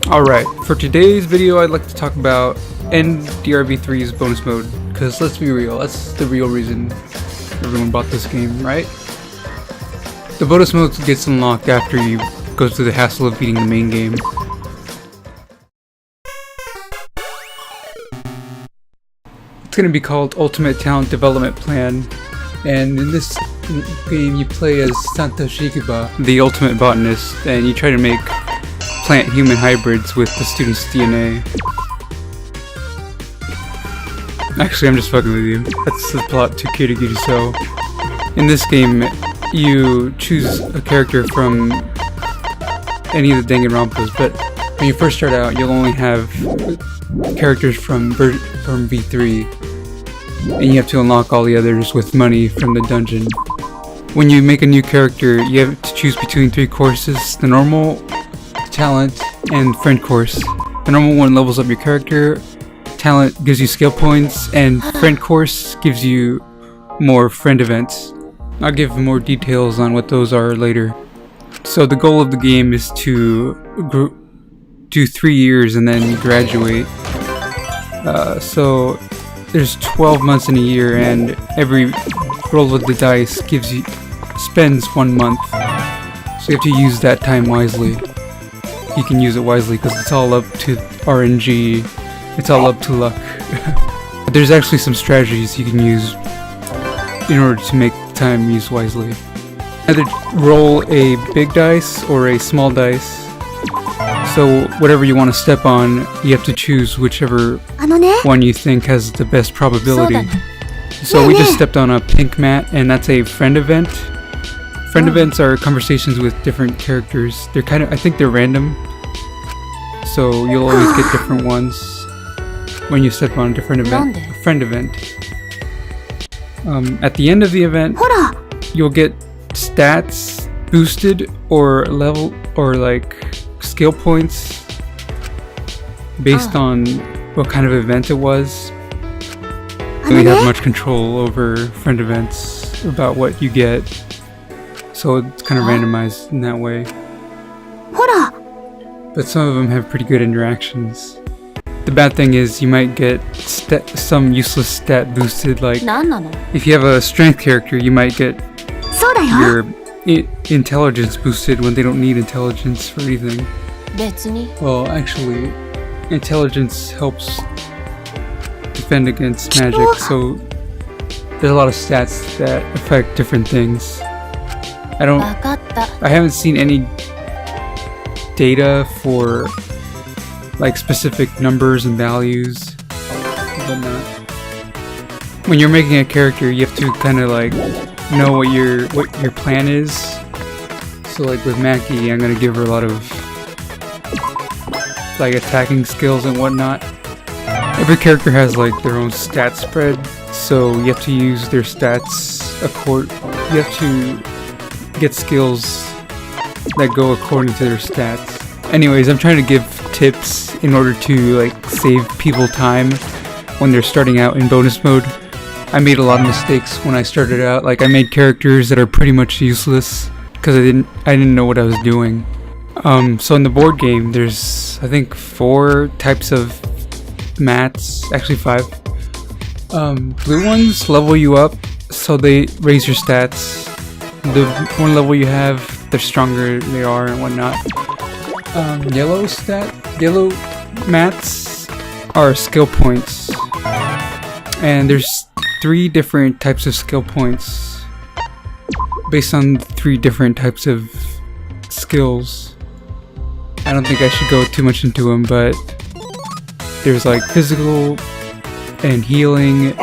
Alright, for today's video I'd like to talk about NDRV3's bonus mode, because let's be real, that's the real reason everyone bought this game, right? The bonus mode gets unlocked after you go through the hassle of beating the main game. It's going to be called Ultimate Talent Development Plan, and in this game you play as Santa Shikiba, the ultimate botanist, and you try to make plant-human hybrids with the student's DNA. Actually, I'm just fucking with you. That's the plot to Kirigiri. So, in this game, you choose a character from any of the Danganronpas, but when you first start out, you'll only have characters from V3, and you have to unlock all the others with money from the dungeon. When you make a new character, you have to choose between 3 courses: the normal, talent, and friend course. The normal one levels up your character, talent gives you skill points, and friend course gives you more friend events. I'll give more details on what those are later. So the goal of the game is to do 3 years and then graduate. So there's 12 months in a year, and every roll of the dice spends 1 month. So you have to use that time wisely. You can use it wisely because it's all up to RNG, it's all up to luck. But there's actually some strategies you can use in order to make time used wisely. Either roll a big dice or a small dice. So whatever you want to step on, you have to choose whichever one you think has the best probability. So we just stepped on a pink mat, and that's a friend event. Friend events are conversations with different characters. They're I think they're random, so you'll always get different ones when you step on a different event, a friend event. At the end of the event, you'll get stats boosted or level or like skill points based on what kind of event it was. We have much control over friend events about what you get. So it's kind of randomized in that way. But some of them have pretty good interactions. The bad thing is you might get some useless stat boosted, like if you have a strength character, you might get your intelligence boosted when they don't need intelligence for anything. Well, actually, intelligence helps defend against magic, so there's a lot of stats that affect different things. I haven't seen any data for like specific numbers and values and whatnot. When you're making a character, you have to kind of like know what your plan is. So like with Maki, I'm gonna give her a lot of like attacking skills and whatnot. Every character has like their own stat spread, so you have to use their stats you have to get skills that go according to their stats. Anyways, I'm trying to give tips in order to like save people time when they're starting out in bonus mode. I made a lot of mistakes when I started out. Like I made characters that are pretty much useless because I didn't know what I was doing. So in the board game, there's I think 4 types of mats, actually 5. Blue ones level you up, so they raise your stats. The more level you have, the stronger they are and whatnot. Yellow mats are skill points, and there's 3 different types of skill points based on 3 different types of skills. I don't think I should go too much into them, but there's like physical and healing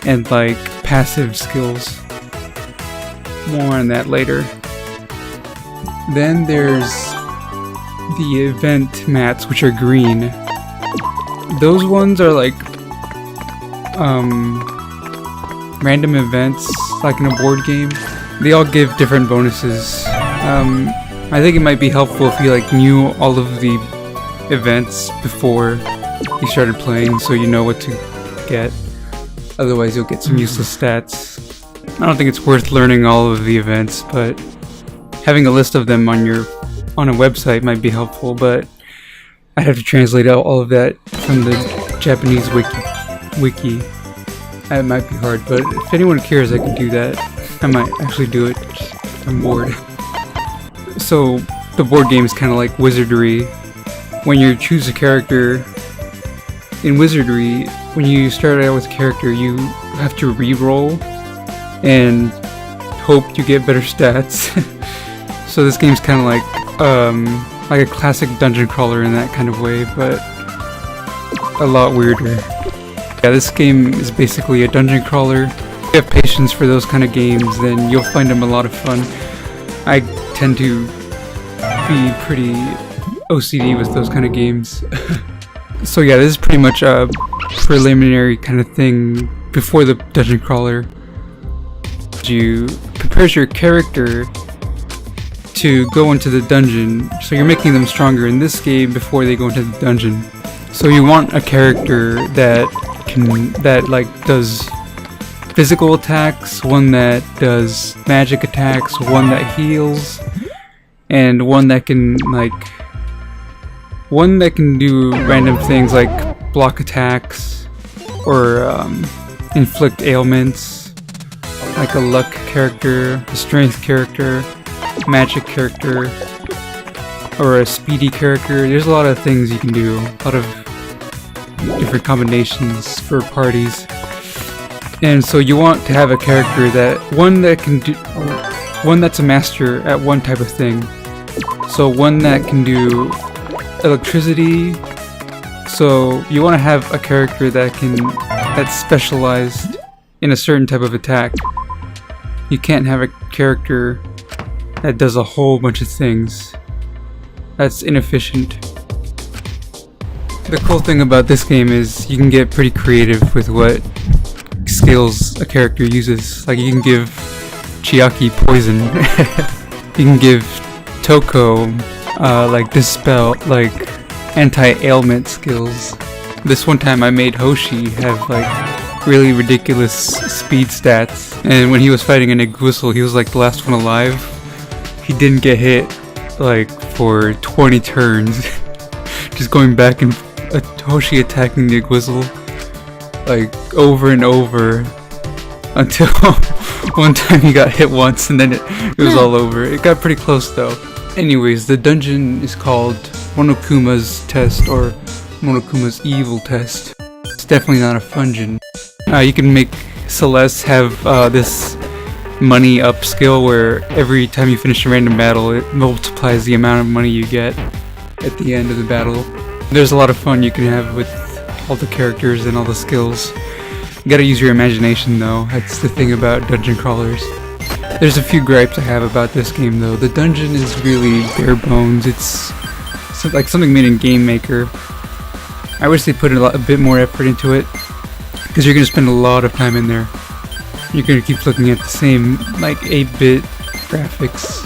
and like passive skills. More on that later. Then there's the event mats, which are green. Those ones are like random events, like in a board game. They all give different bonuses. I think it might be helpful if you like knew all of the events before you started playing, so you know what to get. Otherwise you'll get some useless stats. I don't think it's worth learning all of the events, but having a list of them on a website might be helpful. But I'd have to translate out all of that from the Japanese wiki. That might be hard, but if anyone cares, I can do that. I might actually do it. I'm bored. So the board game is kind of like Wizardry. When you choose a character in Wizardry, when you start out with a character, you have to re-roll and hope you get better stats. So this game's kind of like a classic dungeon crawler in that kind of way, but a lot weirder. Yeah, this game is basically a dungeon crawler. If you have patience for those kind of games, then you'll find them a lot of fun. I tend to be pretty OCD with those kind of games. So yeah, this is pretty much a preliminary kind of thing before the dungeon crawler. You prepares your character to go into the dungeon, so you're making them stronger in this game before they go into the dungeon. So you want a character that does physical attacks, one that does magic attacks, one that heals, and one that can do random things like block attacks or inflict ailments, like a luck character, a strength character, magic character, or a speedy character. There's a lot of things you can do, a lot of different combinations for parties. And so you want to have a character one that's a master at one type of thing. So one that can do electricity. So you want to have a character that's specialized in a certain type of attack. You can't have a character that does a whole bunch of things. That's inefficient. The cool thing about this game is you can get pretty creative with what skills a character uses. Like you can give Chiaki poison. You can give Toko dispel, anti-ailment skills. This one time I made Hoshi have really ridiculous speed stats, and when he was fighting an Iguzzle, he was the last one alive. He didn't get hit for 20 turns. Just going back and Hoshi attacking the Iguzzle over and over until one time he got hit once and then it was all over. It got pretty close though. Anyways, the dungeon is called Monokuma's Test, or Monokuma's Evil Test. It's definitely not a fungeon. You can make Celeste have this money up skill where every time you finish a random battle, it multiplies the amount of money you get at the end of the battle. There's a lot of fun you can have with all the characters and all the skills. You gotta use your imagination though. That's the thing about dungeon crawlers. There's a few gripes I have about this game though. The dungeon is really bare bones. It's like something made in Game Maker. I wish they put a bit more effort into it, because you're gonna spend a lot of time in there. You're gonna keep looking at the same 8-bit graphics.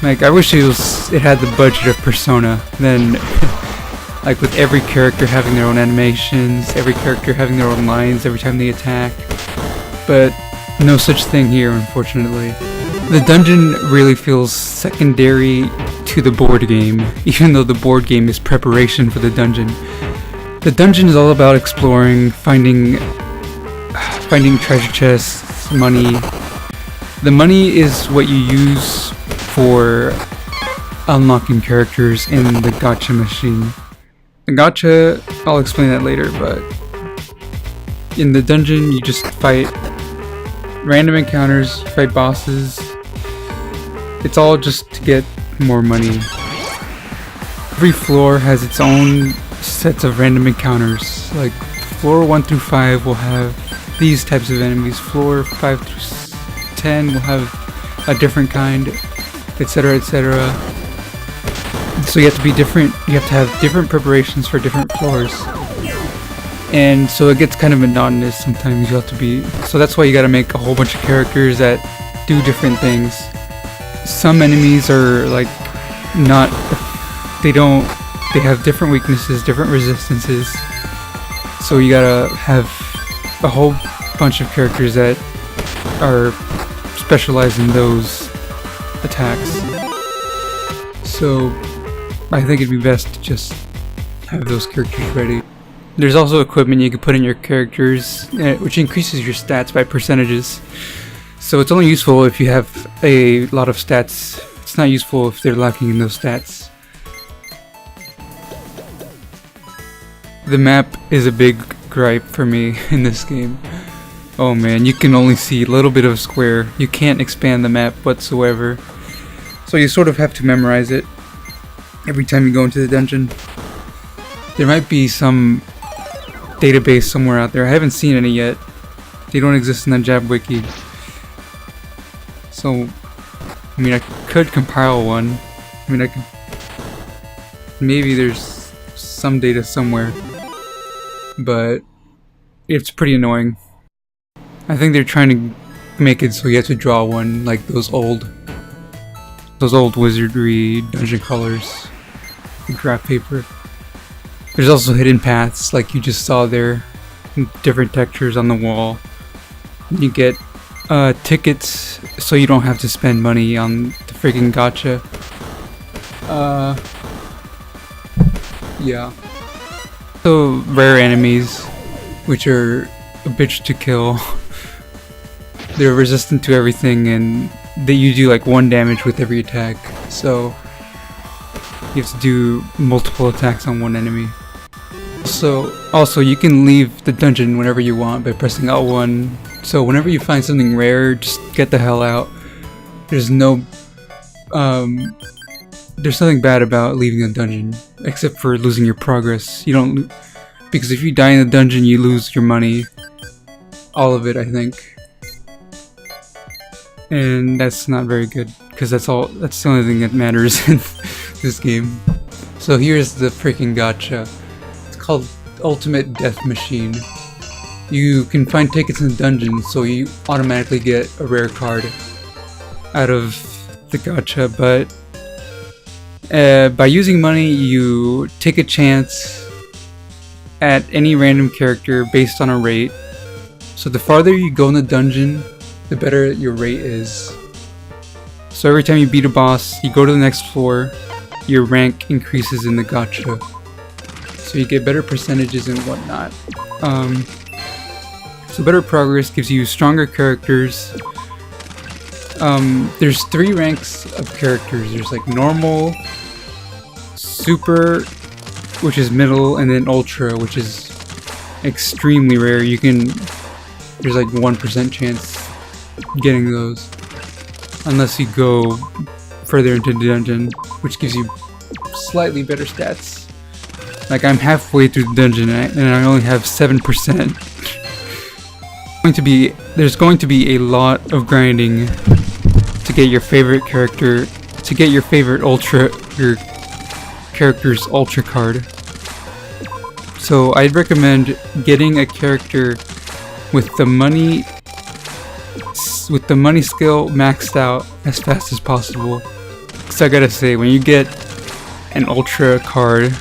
I wish it had the budget of Persona. Then with every character having their own animations, every character having their own lines every time they attack. But no such thing here, unfortunately. The dungeon really feels secondary to the board game, even though the board game is preparation for the dungeon. The dungeon is all about exploring, finding treasure chests, money. The money is what you use for unlocking characters in the gacha machine. The gacha, I'll explain that later, but in the dungeon you just fight random encounters, fight bosses. It's all just to get more money. Every floor has its own sets of random encounters. Floor 1 through 5 will have these types of enemies. Floor 5 through 10 will have a different kind, etc., etc. So you have to be different. You have to have different preparations for different floors, and so it gets kind of monotonous sometimes. You have to be. So that's why you got to make a whole bunch of characters that do different things. Some enemies are not. They have different weaknesses, different resistances. So you gotta have a whole bunch of characters that are specialized in those attacks. So I think it'd be best to just have those characters ready. There's also equipment you can put in your characters, which increases your stats by percentages. So it's only useful if you have a lot of stats. It's not useful if they're lacking in those stats. The map is a big gripe for me in this game. Oh man, you can only see a little bit of square. You can't expand the map whatsoever. So you sort of have to memorize it every time you go into the dungeon. There might be some database somewhere out there. I haven't seen any yet. They don't exist in the Jab Wiki. So, I mean, I could compile one. I mean, I could... Maybe there's some data somewhere. But it's pretty annoying. I think they're trying to make it so you have to draw one, like those old wizardry dungeon crawlers. Graph paper. There's also hidden paths, like you just saw there. Different textures on the wall. You get tickets, so you don't have to spend money on the freaking gacha. Yeah. So rare enemies, which are a bitch to kill. They're resistant to everything, and you do like 1 damage with every attack. So you have to do multiple attacks on one enemy. Also, you can leave the dungeon whenever you want by pressing L1. So whenever you find something rare, just get the hell out. There's nothing bad about leaving a dungeon, except for losing your progress. You don't, because if you die in the dungeon, you lose your money, all of it, I think. And that's not very good, because that's the only thing that matters in this game. So here's the freaking gacha. It's called Ultimate Death Machine. You can find tickets in the dungeon, so you automatically get a rare card out of the gacha, but by using money, you take a chance at any random character based on a rate. So the farther you go in the dungeon, the better your rate is. So every time you beat a boss, you go to the next floor, your rank increases in the gacha. So you get better percentages and whatnot. So better progress gives you stronger characters. There's 3 ranks of characters. There's like normal, super, which is middle, and then ultra, which is extremely rare. There's like 1% chance getting those, unless you go further into the dungeon, which gives you slightly better stats. Like I'm halfway through the dungeon and I only have 7%. There's going to be a lot of grinding to get your favorite character, to get your character's ultra card. So I'd recommend getting a character with the money skill maxed out as fast as possible. Because I gotta say, when you get an ultra card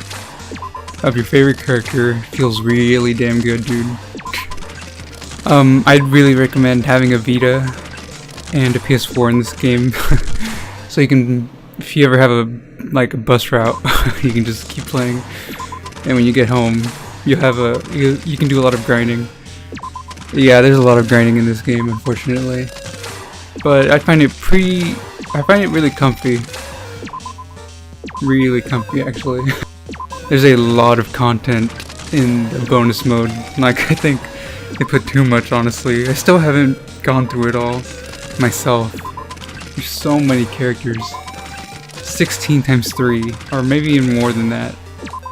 of your favorite character, it feels really damn good, dude. I'd really recommend having a Vita and a PS4 in this game. So you can, if you ever have a bus route, you can just keep playing, and when you get home, you can do a lot of grinding. Yeah, there's a lot of grinding in this game, unfortunately, but I find it really comfy. Really comfy, actually. There's a lot of content in the bonus mode. Like, I think they put too much, honestly. I still haven't gone through it all myself. There's so many characters. 16 times 3, or maybe even more than that.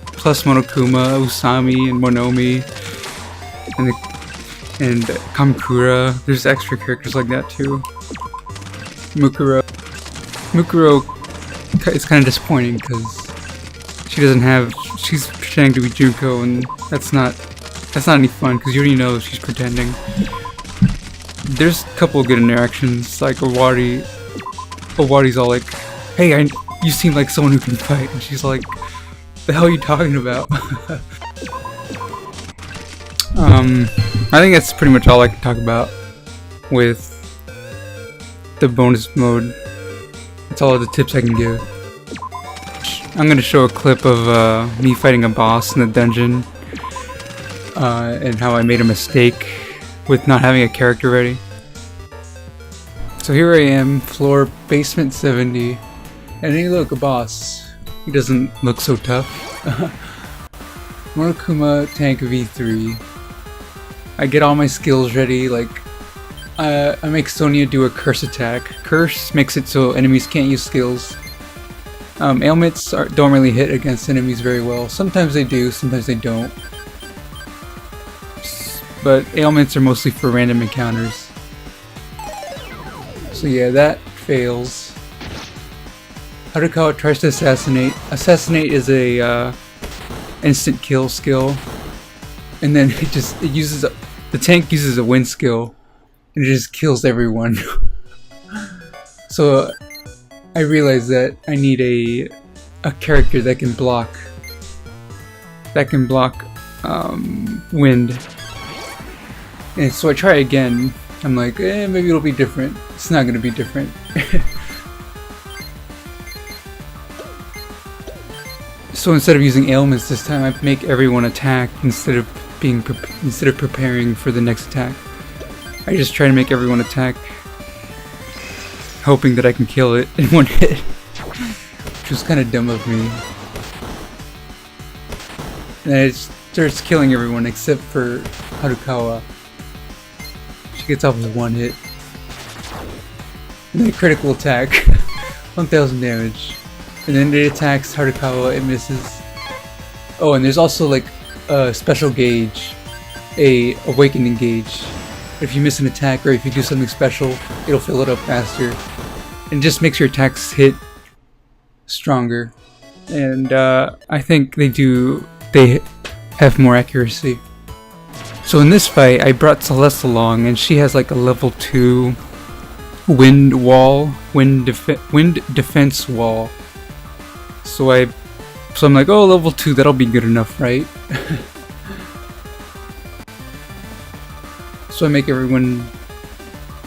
Plus Monokuma, Usami, and Monomi, and Kamakura. There's extra characters like that too. Mukuro is kind of disappointing because she's pretending to be Junko, and that's not any fun because you already know she's pretending. There's a couple of good interactions, like Owari's all like, "Hey, you seem like someone who can fight," and she's like, "The hell are you talking about?" I think that's pretty much all I can talk about with the bonus mode. That's all of the tips I can give. I'm gonna show a clip of me fighting a boss in the dungeon and how I made a mistake with not having a character ready. So here I am, floor basement 70, and hey look, a boss. He doesn't look so tough. Monokuma tank V3. I get all my skills ready, like I make Sonya do a curse attack. Curse makes it so enemies can't use skills. Ailments don't really hit against enemies very well. Sometimes they do, sometimes they don't. But ailments are mostly for random encounters. So yeah, that fails. Harukawa tries to assassinate. Assassinate is a instant kill skill, and then the tank uses a wind skill, and it just kills everyone. So I realized that I need a character that can block wind, and so I try again. I'm like, maybe it'll be different. It's not gonna be different. So instead of using ailments this time, I make everyone attack instead of preparing for the next attack. I just try to make everyone attack, hoping that I can kill it in one hit, which was kind of dumb of me. And it starts killing everyone except for Harukawa. She gets off with one hit. And then a critical attack, 1000 damage. And then it attacks Harukawa, it misses. Oh, and there's also like a special gauge, a awakening gauge. If you miss an attack or if you do something special, it'll fill it up faster. And it just makes your attacks hit stronger. And I think they have more accuracy. So in this fight, I brought Celeste along, and she has like a level 2 wind defense wall. So I'm like, oh, level 2, that'll be good enough, right? So I make everyone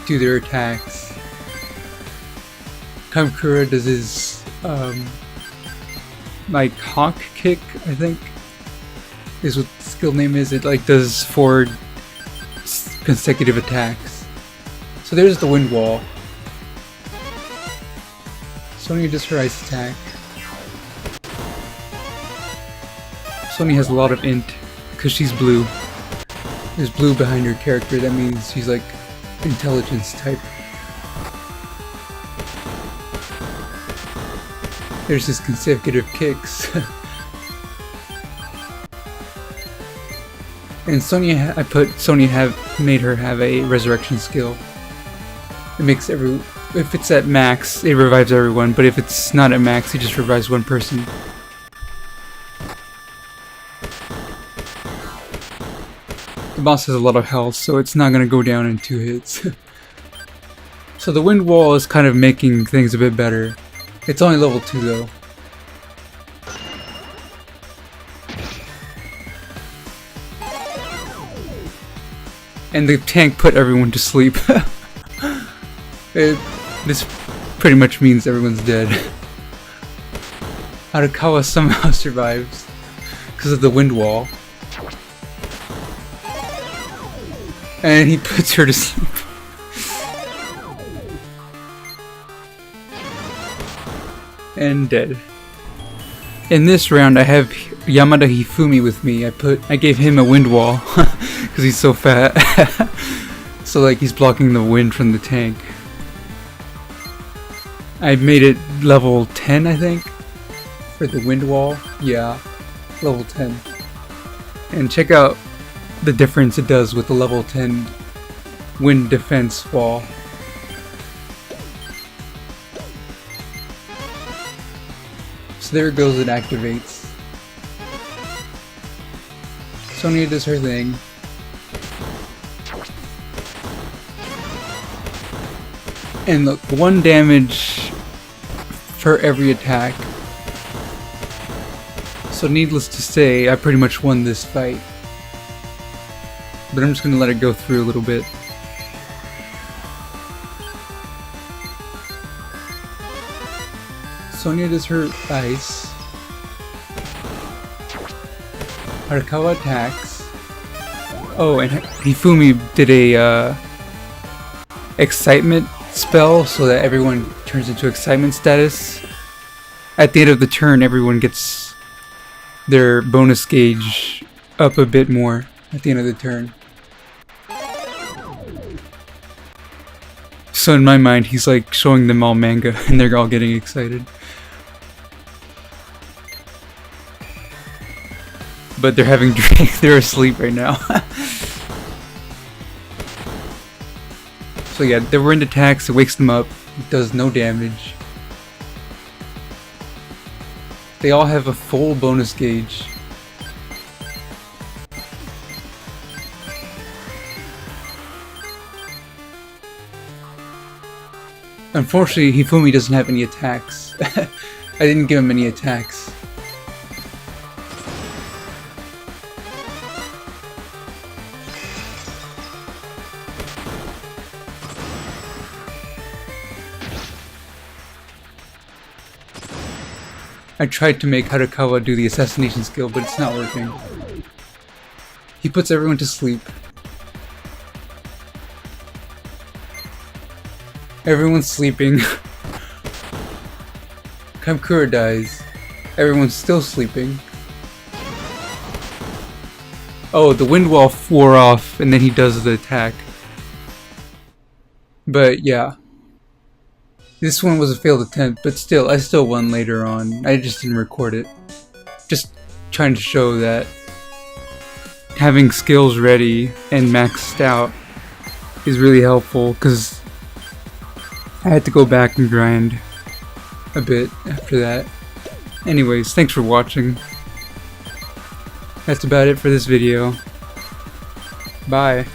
do their attacks. Kamikura does his like hawk kick, I think is what the skill name is. It like does 4 consecutive attacks. So there's the wind wall. Sonya does her ice attack. Sonya has a lot of int because she's blue. There's blue behind her character, that means she's like intelligence type. There's his consecutive kicks. And made her have a resurrection skill. It makes if it's at max, it revives everyone, but if it's not at max, it just revives one person. The boss has a lot of health, so it's not gonna go down in 2 hits. So the wind wall is kind of making things a bit better. It's only level 2 though. And the tank put everyone to sleep. This pretty much means everyone's dead. Harukawa somehow survives because of the wind wall. And he puts her to sleep. And dead. In this round I have Yamada Hifumi with me. I gave him a wind wall because he's so fat. So like he's blocking the wind from the tank. I made it level 10, I think, for the wind wall. Yeah, level 10. And check out the difference it does with the level 10 wind defense wall. So there it goes, it activates. Sonya does her thing. And look, 1 damage for every attack. So needless to say, I pretty much won this fight. But I'm just gonna let it go through a little bit. Sonya does her ice. Harakawa attacks. Oh, and Hifumi did a excitement spell so that everyone turns into excitement status. At the end of the turn, everyone gets their bonus gauge up a bit more at the end of the turn. So in my mind, he's like showing them all manga and they're all getting excited. But they're having drinks, they're asleep right now. So yeah, the wind attacks, it wakes them up, it does no damage. They all have a full bonus gauge. Unfortunately, Hifumi doesn't have any attacks. I didn't give him any attacks. I tried to make Harakawa do the assassination skill, but it's not working. He puts everyone to sleep. Everyone's sleeping. Kamkura dies. Everyone's still sleeping. Oh, the wind wall wore off, and then he does the attack. But yeah. This one was a failed attempt, but still, I still won later on. I just didn't record it. Just trying to show that having skills ready and maxed out is really helpful, because I had to go back and grind a bit after that. Anyways, thanks for watching. That's about it for this video. Bye.